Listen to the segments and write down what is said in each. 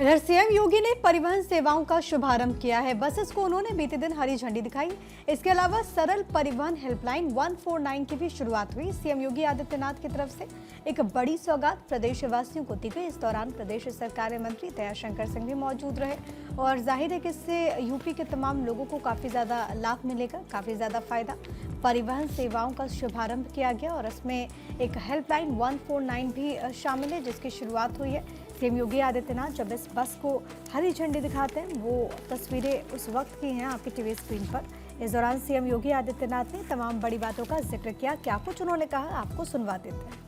इधर सीएम योगी ने परिवहन सेवाओं का शुभारंभ किया है। बसेस को उन्होंने बीते दिन हरी झंडी दिखाई। इसके अलावा सरल परिवहन हेल्पलाइन 149 की भी शुरुआत हुई। सीएम योगी आदित्यनाथ की तरफ से एक बड़ी सौगात प्रदेशवासियों को दी गई। इस दौरान प्रदेश सरकार मंत्री दयाशंकर सिंह भी मौजूद रहे और जाहिर है कि इससे यूपी के तमाम लोगों को काफी ज्यादा लाभ मिलेगा, काफी ज्यादा फायदा। परिवहन सेवाओं का शुभारंभ किया गया और इसमें एक हेल्पलाइन 149 भी शामिल है, जिसकी शुरुआत हुई है। सीएम योगी आदित्यनाथ जब इस बस को हरी झंडी दिखाते हैं, वो तस्वीरें उस वक्त की हैं आपकी टीवी स्क्रीन पर। इस दौरान सीएम योगी आदित्यनाथ ने तमाम बड़ी बातों का जिक्र किया। क्या कुछ उन्होंने कहा, आपको सुनवा देते हैं।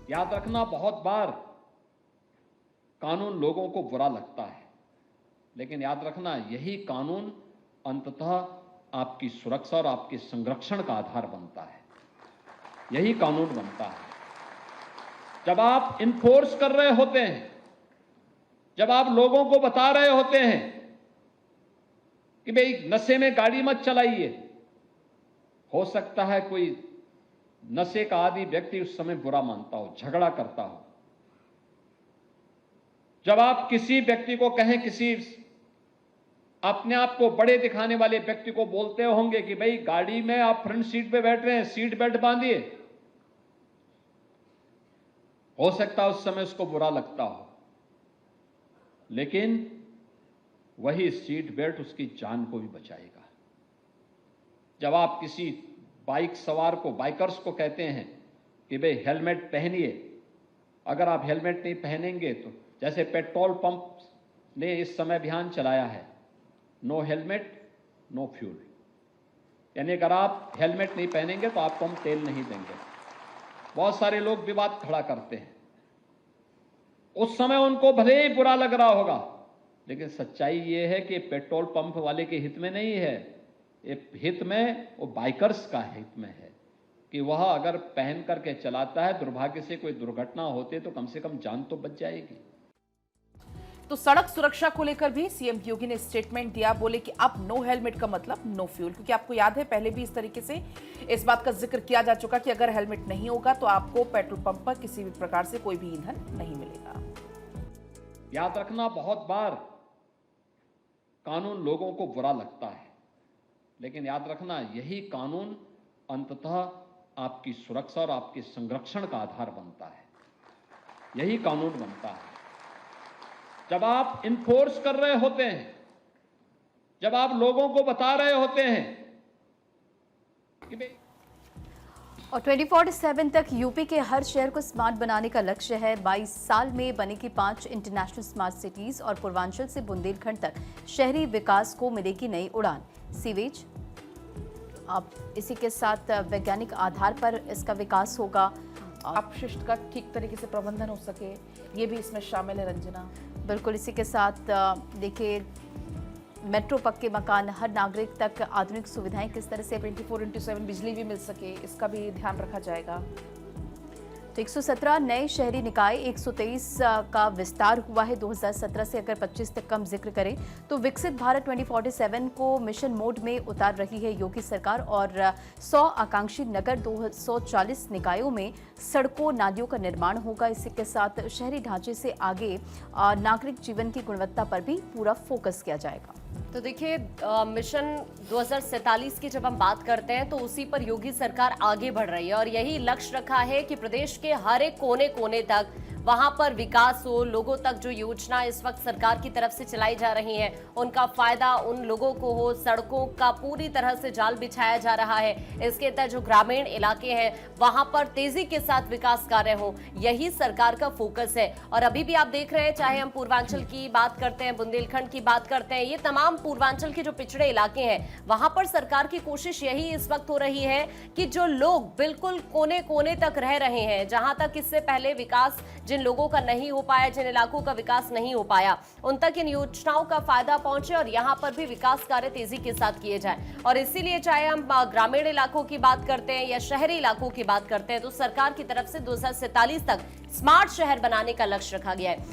याद रखना, बहुत बार कानून लोगों को बुरा लगता है, लेकिन याद रखना यही कानून अंततः आपकी सुरक्षा और आपके संरक्षण का आधार बनता है। यही कानून बनता है। जब आप इन्फोर्स कर रहे होते हैं, जब आप लोगों को बता रहे होते हैं कि भाई नशे में गाड़ी मत चलाइए, हो सकता है कोई नशे का आदी व्यक्ति उस समय बुरा मानता हो, झगड़ा करता हो। जब आप किसी व्यक्ति को कहें, किसी अपने आप को बड़े दिखाने वाले व्यक्ति को बोलते होंगे कि भाई गाड़ी में आप फ्रंट सीट पे बैठ रहे हैं, सीट बेल्ट बांधिए, हो सकता है उस समय उसको बुरा लगता हो, लेकिन वही सीट बेल्ट उसकी जान को भी बचाएगा। जब आप किसी बाइक सवार को, बाइकर्स को कहते हैं कि भाई हेलमेट पहनिए, अगर आप हेलमेट नहीं पहनेंगे तो, जैसे पेट्रोल पंप ने इस समय अभियान चलाया है, नो हेलमेट नो फ्यूल, यानी अगर आप हेलमेट नहीं पहनेंगे तो आपको हम तेल नहीं देंगे। बहुत सारे लोग विवाद खड़ा करते हैं, उस समय उनको भले ही बुरा लग रहा होगा, लेकिन सच्चाई ये है कि पेट्रोल पंप वाले के हित में नहीं है, ये हित में, वो बाइकर्स का हित में है कि वह अगर पहन करके चलाता है, दुर्भाग्य से कोई दुर्घटना होती तो कम से कम जान तो बच जाएगी। तो सड़क सुरक्षा को लेकर भी सीएम योगी ने स्टेटमेंट दिया, बोले कि अब नो हेलमेट का मतलब नो फ्यूल, क्योंकि आपको याद है पहले भी इस तरीके से इस बात का जिक्र किया जा चुका कि अगर हेलमेट नहीं होगा तो आपको पेट्रोल पंप पर किसी भी प्रकार से कोई भी ईंधन नहीं मिलेगा। याद रखना, बहुत बार कानून लोगों को बुरा लगता है, लेकिन याद रखना यही कानून अंततः आपकी सुरक्षा और आपके संरक्षण का आधार बनता है। यही कानून बनता है। जब आप इन्फोर्स कर रहे होते हैं, जब आप लोगों को बता रहे होते हैं कि भाई, और 24/7 तक यूपी के हर शहर को स्मार्ट बनाने का लक्ष्य है। 22 साल में बनेगी 5 इंटरनेशनल स्मार्ट सिटीज और पूर्वांचल से बुंदेलखंड तक शहरी विकास को मिलेगी नई उड़ान। सीवेज, अब इसी के साथ वैज्ञानिक आधार पर इसका विकास होगा, अपशिष्ट का ठीक तरीके से प्रबंधन हो सके, ये भी इसमें शामिल है। रंजना, बिल्कुल इसी के साथ देखिए मेट्रो पक्के मकान, हर नागरिक तक आधुनिक सुविधाएं किस तरह से 24/7 बिजली भी मिल सके, इसका भी ध्यान रखा जाएगा। तो 117 नए शहरी निकाय, 123 का विस्तार हुआ है 2017 से। अगर 25 तक कम जिक्र करें तो विकसित भारत 2047 को मिशन मोड में उतार रही है योगी सरकार और 100 आकांक्षी नगर 240 निकायों में सड़कों नालियों का निर्माण होगा। इसी के साथ शहरी ढांचे से आगे नागरिक जीवन की गुणवत्ता पर भी पूरा फोकस किया जाएगा। तो देखिए, मिशन 2047 की जब हम बात करते हैं तो उसी पर योगी सरकार आगे बढ़ रही है और यही लक्ष्य रखा है कि प्रदेश के हर एक कोने कोने तक वहां पर विकास हो, लोगों तक जो योजना इस वक्त सरकार की तरफ से चलाई जा रही है उनका फायदा उन लोगों को हो। सड़कों का पूरी तरह से जाल बिछाया जा रहा है। इसके तहत जो ग्रामीण इलाके हैं वहां पर तेजी के साथ विकास कार्य हो, यही सरकार का फोकस है। और अभी भी आप देख रहे हैं, चाहे हम पूर्वांचल की बात करते हैं, बुंदेलखंड की बात करते हैं, ये तमाम पूर्वांचल के जो पिछड़े इलाके हैं वहां पर सरकार की कोशिश यही इस वक्त हो रही है कि जो लोग बिल्कुल कोने कोने तक रह रहे हैं, जहां तक इससे पहले विकास जिन लोगों का नहीं हो पाया, जिन इलाकों का विकास नहीं हो पाया, उन तक इन योजनाओं का फायदा पहुंचे और यहां पर भी विकास कार्य तेजी के साथ किए जाए। और इसीलिए चाहे हम ग्रामीण इलाकों की बात करते हैं या शहरी इलाकों की बात करते हैं, तो सरकार की तरफ से 2047 तक स्मार्ट शहर बनाने का लक्ष्य रखा गया है।